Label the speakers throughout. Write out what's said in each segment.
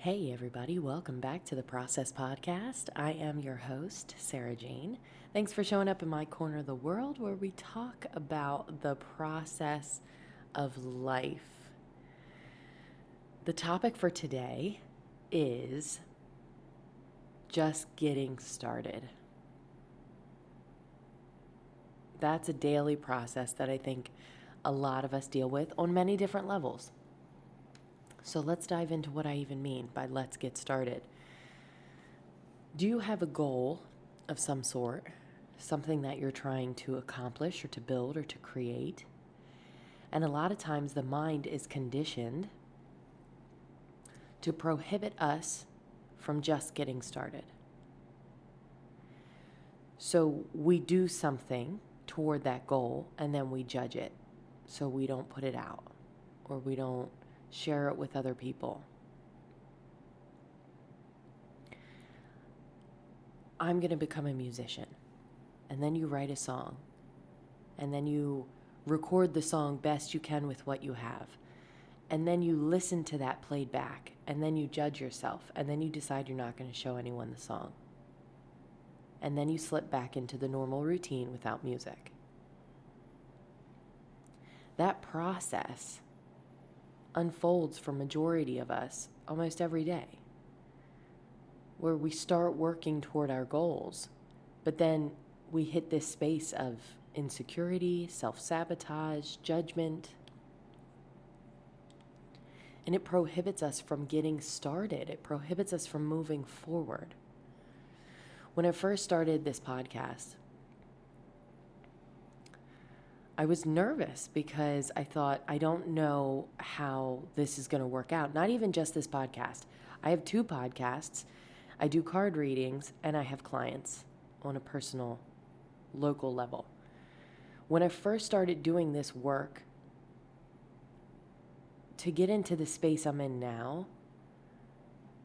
Speaker 1: Hey everybody, welcome back to the Process Podcast. I am your host, Sarah Jane. Thanks for showing up in my corner of the world where we talk about the process of life. The topic for today is just getting started. That's a daily process that I think a lot of us deal with on many different levels. So let's dive into what I even mean by let's get started. Do you have a goal of some sort, something that you're trying to accomplish or to build or to create? And a lot of times the mind is conditioned to prohibit us from just getting started. So we do something toward that goal and then we judge it. So we don't put it out or we don't share it with other people. I'm going to become a musician. And then you write a song. And then you record the song best you can with what you have. And then you listen to that played back. And then you judge yourself. And then you decide you're not going to show anyone the song. And then you slip back into the normal routine without music. That process unfolds for majority of us almost every day, where we start working toward our goals, but then we hit this space of insecurity, self-sabotage, judgment, and it prohibits us from getting started. It prohibits us from moving forward. When I first started this podcast, I was nervous because I thought, I don't know how this is going to work out. Not even just this podcast. I have 2 podcasts. I do card readings and I have clients on a personal, local level. When I first started doing this work, to get into the space I'm in now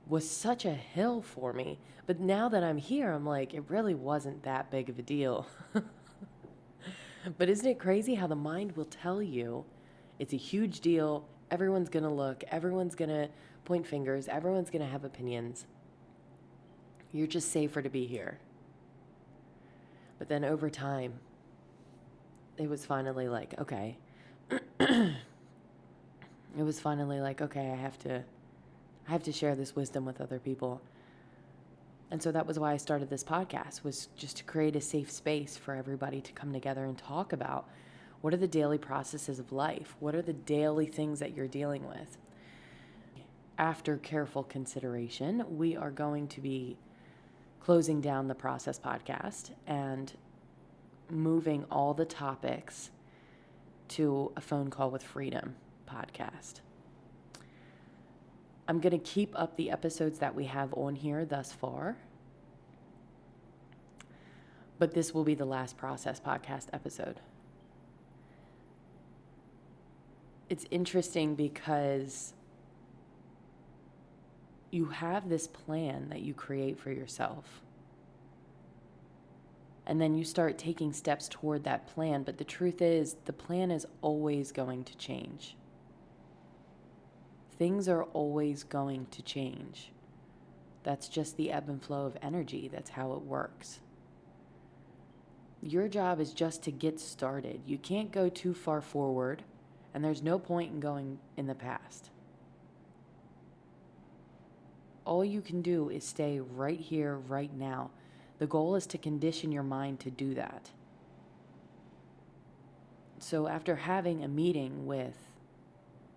Speaker 1: was such a hill for me. But now that I'm here, I'm like, it really wasn't that big of a deal. But isn't it crazy how the mind will tell you it's a huge deal, everyone's going to look, everyone's going to point fingers, everyone's going to have opinions. You're just safer to be here. But then over time, it was finally like, okay. It was finally like, okay, I have to share this wisdom with other people. And so that was why I started this podcast, was just to create a safe space for everybody to come together and talk about what are the daily processes of life? What are the daily things that you're dealing with? After careful consideration, we are going to be closing down the Process podcast and moving all the topics to a Phone Call with Freedom podcast. I'm going to keep up the episodes that we have on here thus far, but this will be the last Process podcast episode. It's interesting because you have this plan that you create for yourself, and then you start taking steps toward that plan, but the truth is, the plan is always going to change. Things are always going to change. That's just the ebb and flow of energy. That's how it works. Your job is just to get started. You can't go too far forward, and there's no point in going in the past. All you can do is stay right here, right now. The goal is to condition your mind to do that. So after having a meeting with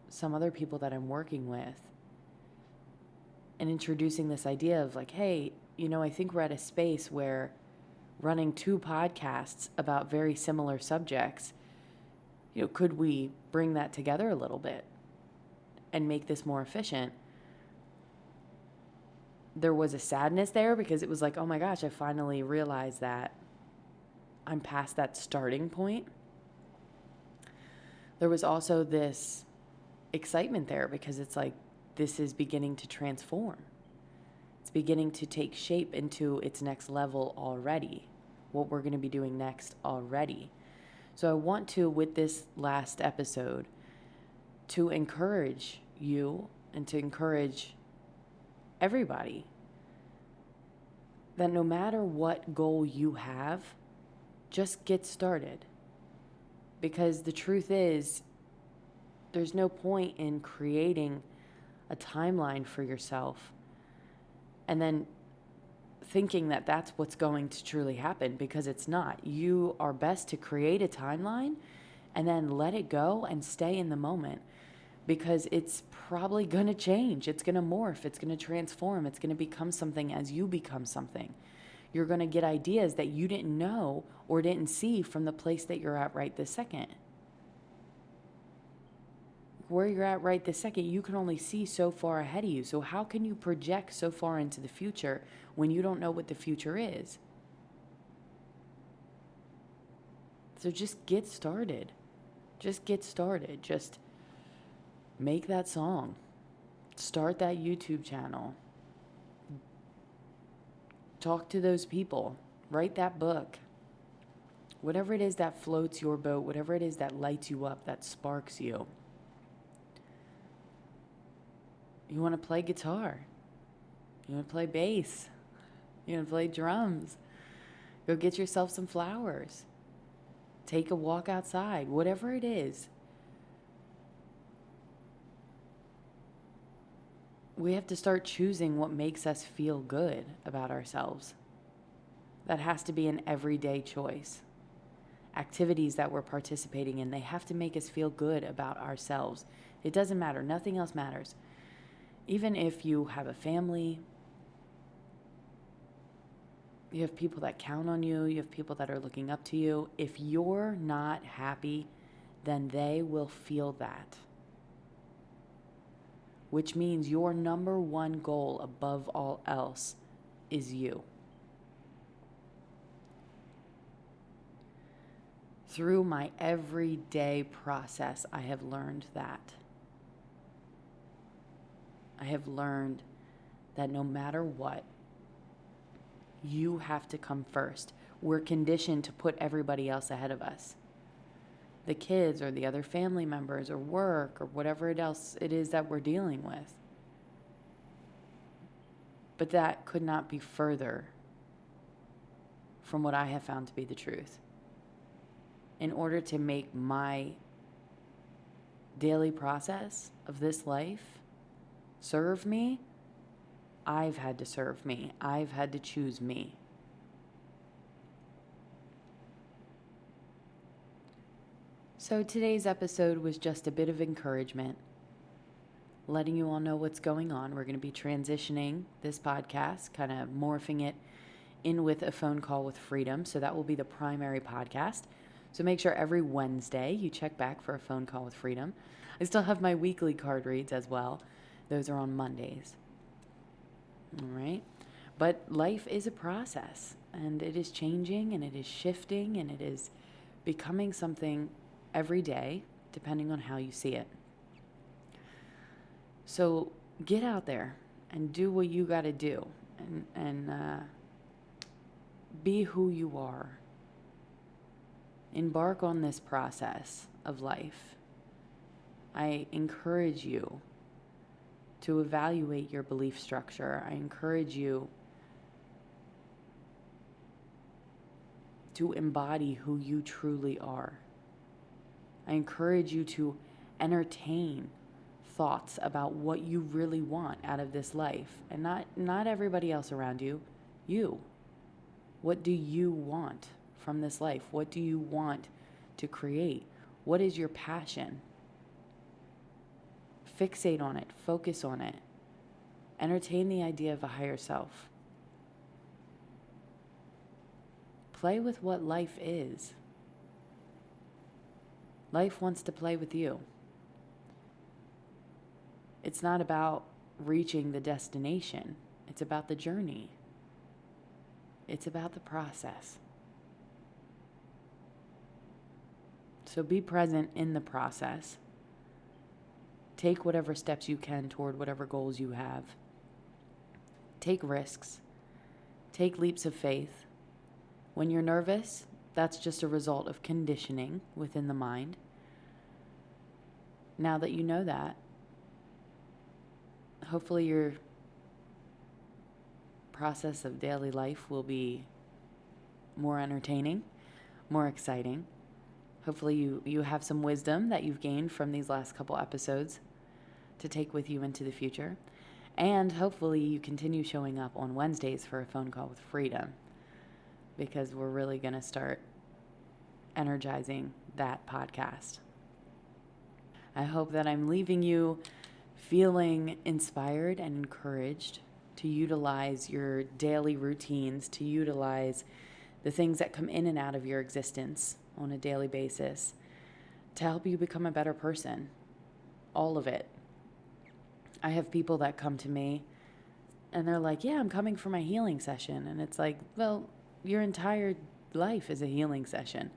Speaker 1: some other people that I'm working with and introducing this idea of like, hey, I think we're at a space where running 2 podcasts about very similar subjects, could we bring that together a little bit and make this more efficient? There was a sadness there because it was like, oh my gosh, I finally realized that I'm past that starting point. There was also this excitement there because it's like, this is beginning to transform. It's beginning to take shape into its next level already, what we're going to be doing next already. So I want to, with this last episode, to encourage you and to encourage everybody, that no matter what goal you have, just get started. Because the truth is, there's no point in creating a timeline for yourself and then thinking that that's what's going to truly happen, because it's not. You are best to create a timeline and then let it go and stay in the moment, because it's probably going to change. It's going to morph. It's going to transform. It's going to become something as you become something. You're going to get ideas that you didn't know or didn't see from the place that you're at right this second. Where you're at right this second, you can only see so far ahead of you. So how can you project so far into the future when you don't know what the future is? So just get started. Just get started. Just make that song. Start that YouTube channel. Talk to those people. Write that book. Whatever it is that floats your boat, whatever it is that lights you up, that sparks you. You want to play guitar. You want to play bass. You want to play drums. Go get yourself some flowers. Take a walk outside. Whatever it is. We have to start choosing what makes us feel good about ourselves. That has to be an everyday choice. Activities that we're participating in, they have to make us feel good about ourselves. It doesn't matter. Nothing else matters. Even if you have a family, you have people that count on you, you have people that are looking up to you. If you're not happy, then they will feel that. Which means your number one goal above all else is you. Through my everyday process, I have learned that. I have learned that no matter what, you have to come first. We're conditioned to put everybody else ahead of us. The kids or the other family members or work or whatever else it is that we're dealing with. But that could not be further from what I have found to be the truth. In order to make my daily process of this life serve me, I've had to serve me. I've had to choose me. So today's episode was just a bit of encouragement, letting you all know what's going on. We're going to be transitioning this podcast, kind of morphing it in with a phone call with freedom. So that will be the primary podcast. So make sure every Wednesday you check back for a phone call with freedom. I still have my weekly card reads as well. Those are on Mondays. All right. But life is a process, and it is changing, and it is shifting, and it is becoming something every day, depending on how you see it. So get out there and do what you got to do, and be who you are. Embark on this process of life. I encourage you to evaluate your belief structure. I encourage you to embody who you truly are. I encourage you to entertain thoughts about what you really want out of this life, and not everybody else around you. You. What do you want from this life? What do you want to create? What is your passion? Fixate on it. Focus on it. Entertain the idea of a higher self. Play with what life is. Life wants to play with you. It's not about reaching the destination. It's about the journey. It's about the process. So be present in the process. Take whatever steps you can toward whatever goals you have. Take risks. Take leaps of faith. When you're nervous, that's just a result of conditioning within the mind. Now that you know that, hopefully you're process of daily life will be more entertaining, more exciting. Hopefully you have some wisdom that you've gained from these last couple episodes to take with you into the future. And hopefully you continue showing up on Wednesdays for a phone call with freedom, because we're really going to start energizing that podcast. I hope that I'm leaving you feeling inspired and encouraged to utilize your daily routines, to utilize the things that come in and out of your existence on a daily basis to help you become a better person. All of it. I have people that come to me and they're like, yeah, I'm coming for my healing session. And it's like, well, your entire life is a healing session.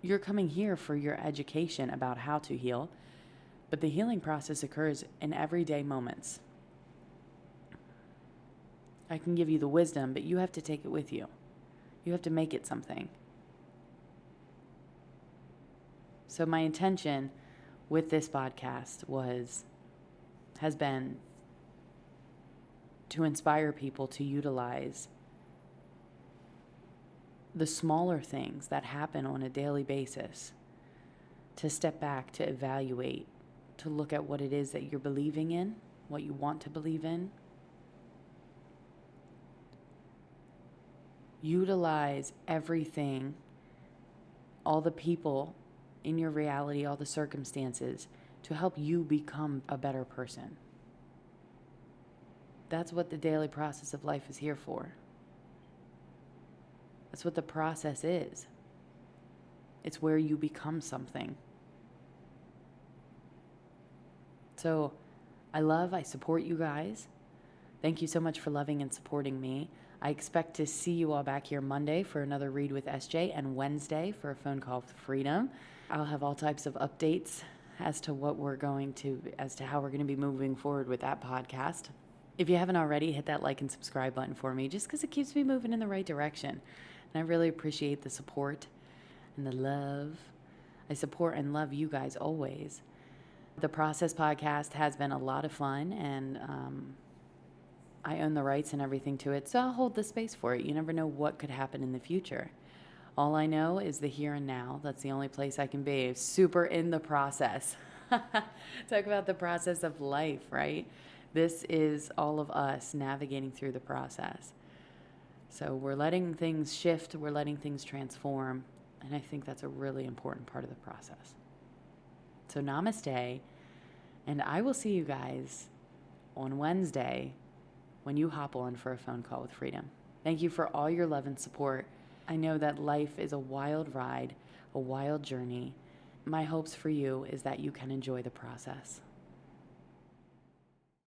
Speaker 1: You're coming here for your education about how to heal, but the healing process occurs in everyday moments. I can give you the wisdom, but you have to take it with you. You have to make it something. So my intention with this podcast has been to inspire people to utilize the smaller things that happen on a daily basis, to step back, to evaluate, to look at what it is that you're believing in, what you want to believe in. Utilize everything, all the people in your reality, all the circumstances, to help you become a better person. That's what the daily process of life is here for. That's what the process is. It's where you become something. So I support you guys. Thank you so much for loving and supporting me. I expect to see you all back here Monday for another Read with SJ and Wednesday for a phone call with Freedom. I'll have all types of updates as to how we're going to be moving forward with that podcast. If you haven't already, hit that like and subscribe button for me, just because it keeps me moving in the right direction. And I really appreciate the support and the love. I support and love you guys always. The Process podcast has been a lot of fun, and I own the rights and everything to it, so I'll hold the space for it. You never know what could happen in the future. All I know is the here and now. That's the only place I can be. Super in the process. Talk about the process of life, right? This is all of us navigating through the process. So we're letting things shift. We're letting things transform. And I think that's a really important part of the process. So namaste. And I will see you guys on Wednesday when you hop on for a phone call with Freedom. Thank you for all your love and support. I know that life is a wild ride, a wild journey. My hopes for you is that you can enjoy the process.